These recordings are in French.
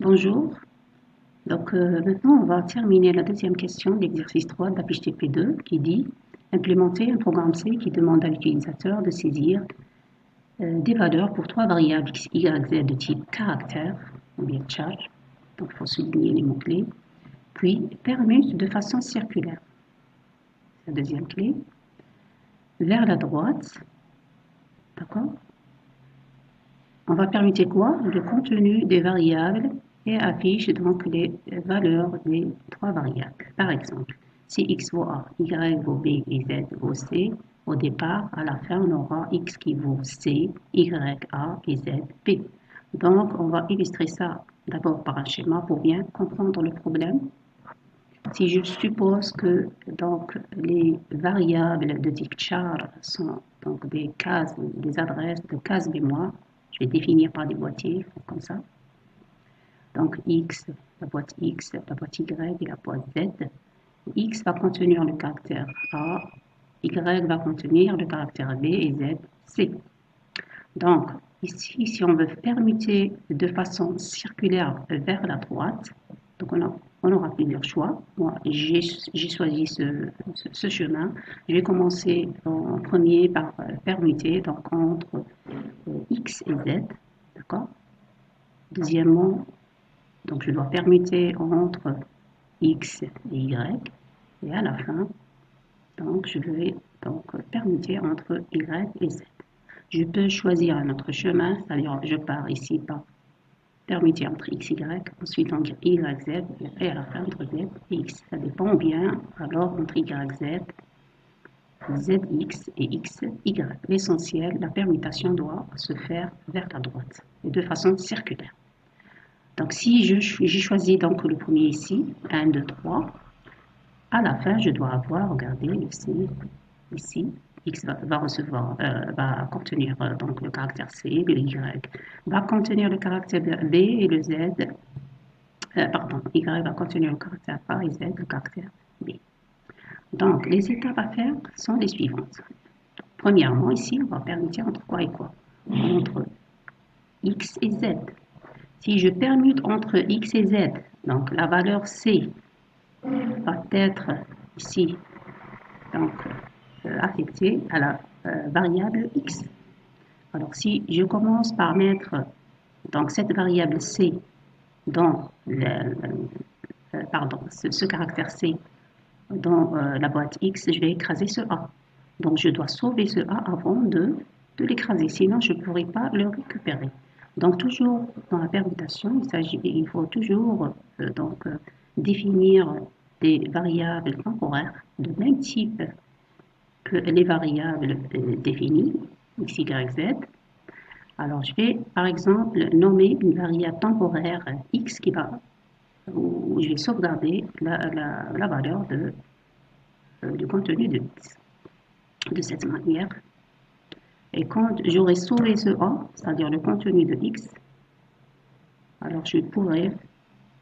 Bonjour. Maintenant, on va terminer la deuxième question de l'exercice 3 de la fiche TP2 qui dit implémenter un programme C qui demande à l'utilisateur de saisir des valeurs pour trois variables x, y, z de type caractère ou bien charge. Donc, il faut souligner les mots-clés. Puis, permute de façon circulaire. La deuxième clé. Vers la droite. D'accord? On va permuter quoi? Le contenu des variables et affiche donc les valeurs des trois variables. Par exemple, si x vaut A, y vaut B et z vaut C, au départ, à la fin, on aura x qui vaut C, y A et z B. Donc, on va illustrer ça d'abord par un schéma pour bien comprendre le problème. Si je suppose que donc, les variables de type char sont donc des cases, des adresses de cases mémoire, je vais définir par des boîtiers comme ça. Donc X, la boîte X, la boîte Y et la boîte Z. X va contenir le caractère A, Y va contenir le caractère B et Z, C. Donc ici, si on veut permuter de façon circulaire vers la droite, donc on aura plusieurs choix. Moi, j'ai choisi ce chemin. Je vais commencer en premier par permuter donc entre X et Z, d'accord? Deuxièmement, donc je dois permuter entre X et Y. Et à la fin, donc je vais donc permuter entre Y et Z. Je peux choisir un autre chemin, c'est-à-dire je pars ici par permuter entre X, Y, ensuite entre Y, Z, et à la fin entre Z et X. Ça dépend bien alors entre Y, Z, ZX et XY. L'essentiel, la permutation doit se faire vers la droite et de façon circulaire. Donc si j'ai choisi donc le premier ici, 1, 2, 3, à la fin je dois avoir, regardez le C ici, X va recevoir, va contenir donc le caractère C, le Y va contenir le caractère B et le Z, pardon, Y va contenir le caractère A et Z, le caractère B. Donc les étapes à faire sont les suivantes. Premièrement, ici, on va permuter entre quoi et quoi? Entre X et Z. Si je permute entre X et Z, donc la valeur C va être ici donc, affectée à la variable X. Alors si je commence par mettre donc cette variable C dans ce caractère C dans la boîte X, je vais écraser ce A. Donc je dois sauver ce A avant de l'écraser, sinon je ne pourrai pas le récupérer. Donc toujours dans la permutation, il faut toujours définir des variables temporaires de même type que les variables définies, x, y, z. Alors je vais par exemple nommer une variable temporaire x où je vais sauvegarder la valeur du contenu de x. De cette manière, et quand j'aurai sauvé ce A, c'est-à-dire le contenu de x, alors je pourrai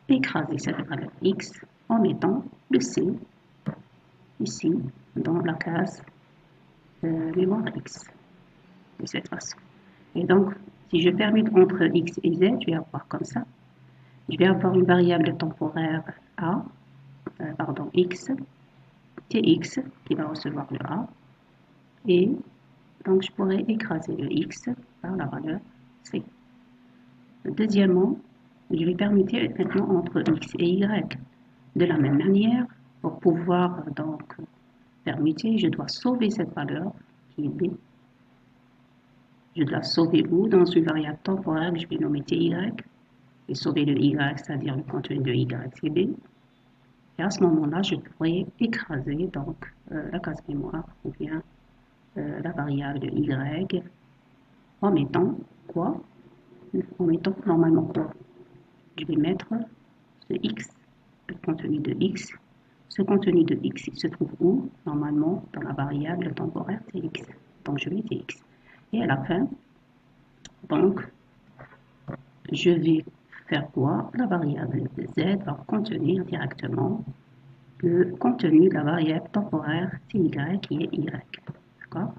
écraser cette valeur x en mettant le C ici dans la case mémoire x de cette façon. Et donc, si je permute entre x et z, je vais avoir comme ça. Je vais avoir une variable temporaire A, x, tx qui va recevoir le A, et donc je pourrais écraser le x par la valeur c. Deuxièmement, je vais permuter maintenant entre x et y. De la même manière, pour pouvoir donc permuter, je dois sauver cette valeur qui est b. Je dois sauver où? Dans une variable temporaire que je vais nommer ty, et sauver le y, c'est-à-dire le contenu de y, c'est b. Et à ce moment-là, je pourrais écraser donc la case mémoire ou bien la variable y en mettant quoi? En mettant normalement quoi? Je vais mettre ce x, le contenu de x. Ce contenu de x, il se trouve où? Normalement, dans la variable temporaire tx. Donc, je mets tx. Et à la fin, donc, je vais faire quoi? La variable z va contenir directement le contenu de la variable temporaire ty qui est y. D'accord?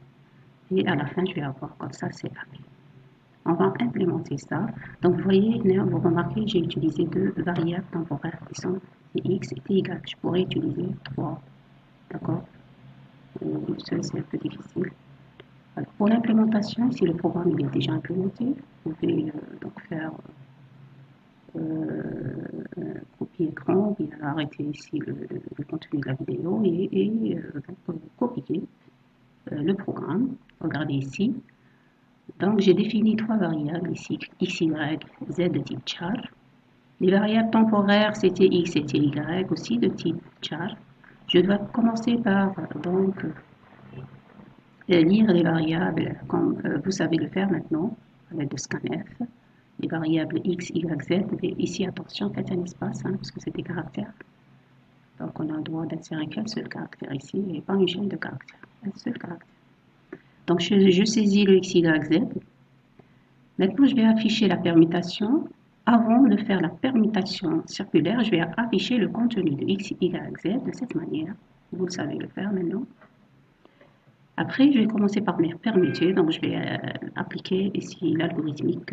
Et à la fin, je vais avoir comme ça, c'est A. On va implémenter ça. Donc, vous voyez, là, vous remarquez, j'ai utilisé deux variables temporaires qui sont Tx et Ty. Je pourrais utiliser 3. D'accord? Une seule, c'est un peu difficile. Alors, pour l'implémentation, si le programme il est déjà implémenté, vous pouvez donc faire copier écran, bien arrêter ici le contenu de la vidéo et donc, copier le programme. Regardez ici. Donc, j'ai défini trois variables ici, x, y, z de type char. Les variables temporaires, c'était x, c'était y, aussi de type char. Je dois commencer par donc lire les variables comme vous savez le faire maintenant avec le scanf. Les variables x, y, z. Et ici, attention, faites un espace parce que c'est des caractères. Donc, on a le droit d'insérer qu'un seul caractère ici et pas une chaîne de caractères. Un seul caractère. Donc, je saisis le x, y, z. Maintenant, je vais afficher la permutation. Avant de faire la permutation circulaire, je vais afficher le contenu de x, y, z de cette manière. Vous le savez le faire maintenant. Après, je vais commencer par me permuter. Donc, je vais appliquer ici l'algorithmique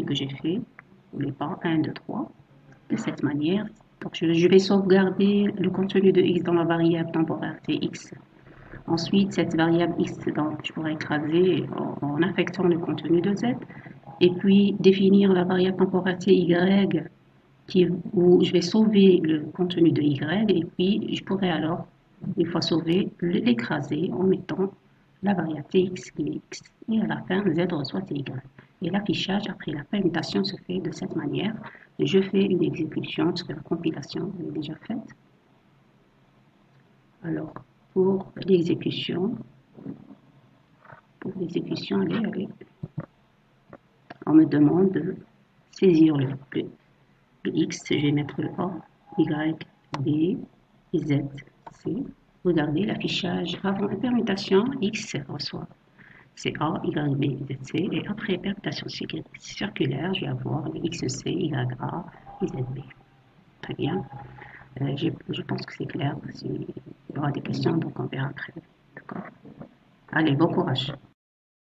que j'ai fait. Les pas 1, 2, 3. De cette manière. Donc, je vais sauvegarder le contenu de x dans la variable temporaire tx. Ensuite, cette variable x, donc, je pourrais écraser en affectant le contenu de z. Et puis, définir la variable temporaire ty où je vais sauver le contenu de y. Et puis, je pourrais alors, une fois sauvé, l'écraser en mettant la variable tx qui est x. Et à la fin, z reçoit ty. Et l'affichage après la permutation se fait de cette manière. Je fais une exécution parce que la compilation est déjà faite. Alors, pour l'exécution, allez, on me demande de saisir le x, je vais mettre le A, y, B, Z, C. Regardez l'affichage avant la permutation, x reçoit c'est A, Y, B, Z, C. Et après permutation circulaire, je vais avoir le XC, YA et ZB. Très bien. Je pense que c'est clair. Il y aura des questions, donc on verra après. D'accord. Allez, bon courage.